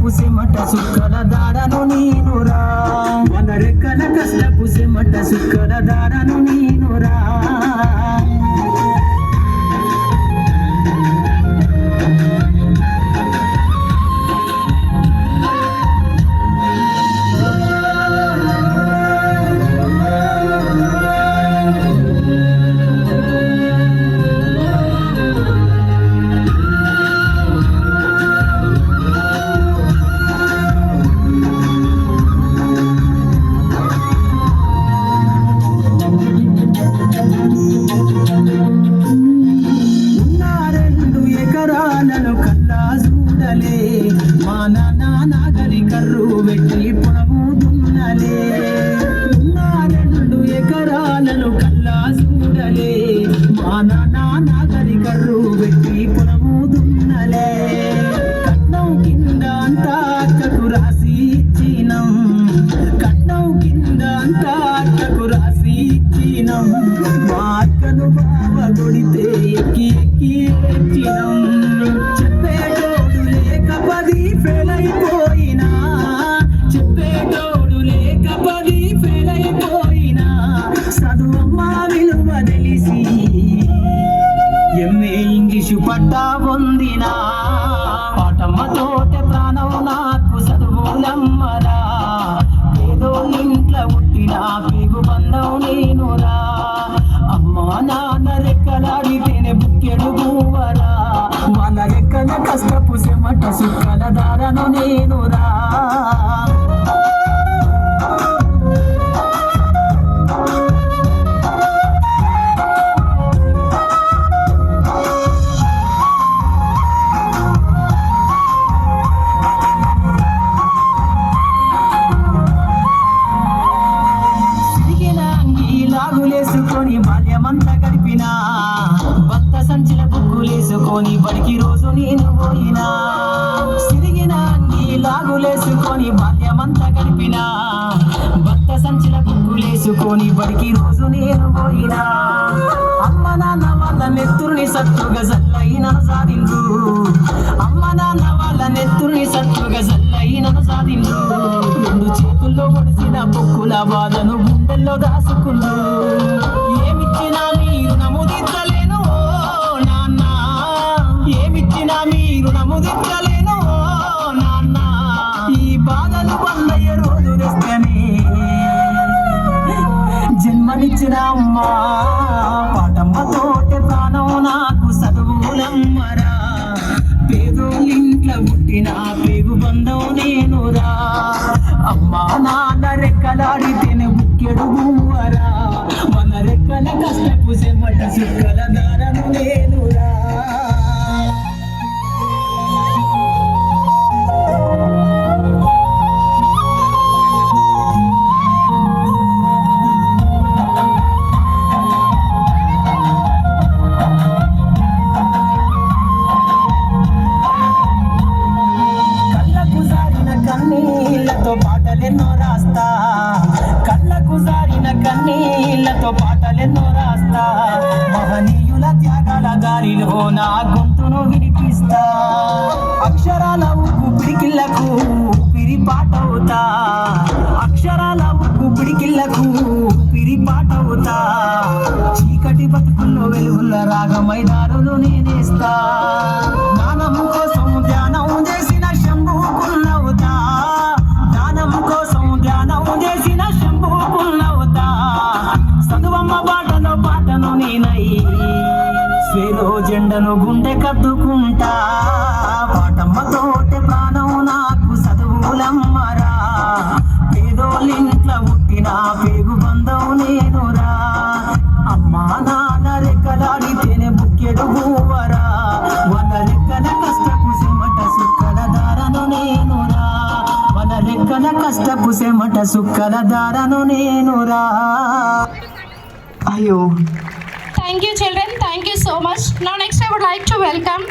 కష్టపు సిమట సుక్కల దారను నేనురా మన రెక్కల కష్టపు సిమట సుక్కల దారను నేనురా మా నాన్న నాగలి కర్రు పెట్టి పొడవు దున్నలే నా 2 ఎకరాలను కల్లా చూడలే మా నాన్న నాగలి కర్రు పెట్టి పొడవు దున్నలే కట్నం కింద అంతా అక్కకు రాసి ఇచ్చినం కట్నం కింద అంతా అక్కకు రాసి ఇచ్చినం మా అక్కను బావ కొడితే ఎక్కి ఎక్కి ఎక్కినం చెప్పేటోడు లేక పది ఫెయిల్ అయిపోయినా చదువమ్మ విలువ తెలిసి ఎంఏ ఇంగ్లీషు పట్టా పొందినా పాటమ్మతోటే ప్రాణం నాకు చదువులమ్మరా ఏదో ఇంట్లో పుట్టినా పేగు బంధం నేనురా అమ్మ నాన్న రెక్కలాడితేనే బుక్కెడు గువ్వరా వాళ్ళ రెక్కల కష్టపు చెమట సుక్కల దారను నేనురా లాగులేసుకొని బాల్యమంతా గడిపినా భక్త సంచుల బుక్కులేసుకొని బడికి రోజు నేను పోయినా సిరిగిన లాగులేసుకొని బాల్యమంతా గడిపినా భక్త సంచుల బుక్కులేసుకొని బడికి రోజు నేను పోయినా అమ్మ నాన్న వాళ్ళ నెత్తుర్ని సత్తుగా జల్లైన సాధించు అమ్మ నాన్న వాళ్ళ నెత్తుర్ని సత్తుగా జల్లైన సాధించు 2 చేతుల్లో ఒడిసిన బొక్కుల బాధను గుండెల్లో దాసుకుందు ఏమిచ్చినా మీరు నముదిద్దలేను నాన్న ఏమిచ్చినా మీరు నముదిద్దలేను నాన్న ఈ బాధలు వందయ్య రోజు రెస్తేనే జన్మనిచ్చిన అమ్మ పాటమ్మతోటే ప్రాణం నాకు చదువులమ్మరా పేదోళ్ళింట్లో పుట్టిన పేగు బంధం నేనురా అమ్మా నాన్న రెక్కలాడితేనే బుక్కెడు గువ్వరా మన రెక్కల కష్టపు చెమట సుక్కల దారను నేనురా కన్నీళ్లతో పాటలెన్నో రాస్తా కళ్ళకు జారిన కన్నీళ్లతో పాటలెన్నో రాస్తా మహనీయుల త్యాగాల దారిలో నా గొంతును వినిపిస్తా అక్షరాల ఉక్కు పిడికిళ్లకు పిరిపాటవుతా అక్షరాల ఉక్కు పిడికిళ్లకు పిరిపాటవుతా చీకటి బతుకుల్లో వెలుగుల రాగమై దారులు నేనేస్తా జ్ఞానం కోసం ధ్యానం చేసిన శంభుకున్నవుతా జ్ఞానం కోసం ధ్యానం చేసిన శంభుకున్నవుతా చదువమ్మ బాటలో పాటను నేనై స్వేలో జెండను గుండె కద్దుకుంటా పాటమ్మతోటే ప్రాణం నాకు చదువులమ్మరా పేదోళ్ళింట్లో పుట్టిన పేగు బంధం నేనురా అమ్మా నాన్న రెక్కలాడితేనే బుక్కెడు గువ్వరా వాళ్ళ రెక్కల కష్టపు చెమట సుక్కల దారను నేనురా వాళ్ళ రెక్కల కష్టపు చెమట సుక్కల దారను నేనురా అయ్యో Thank you children, thank you so much. Now next I would like to welcome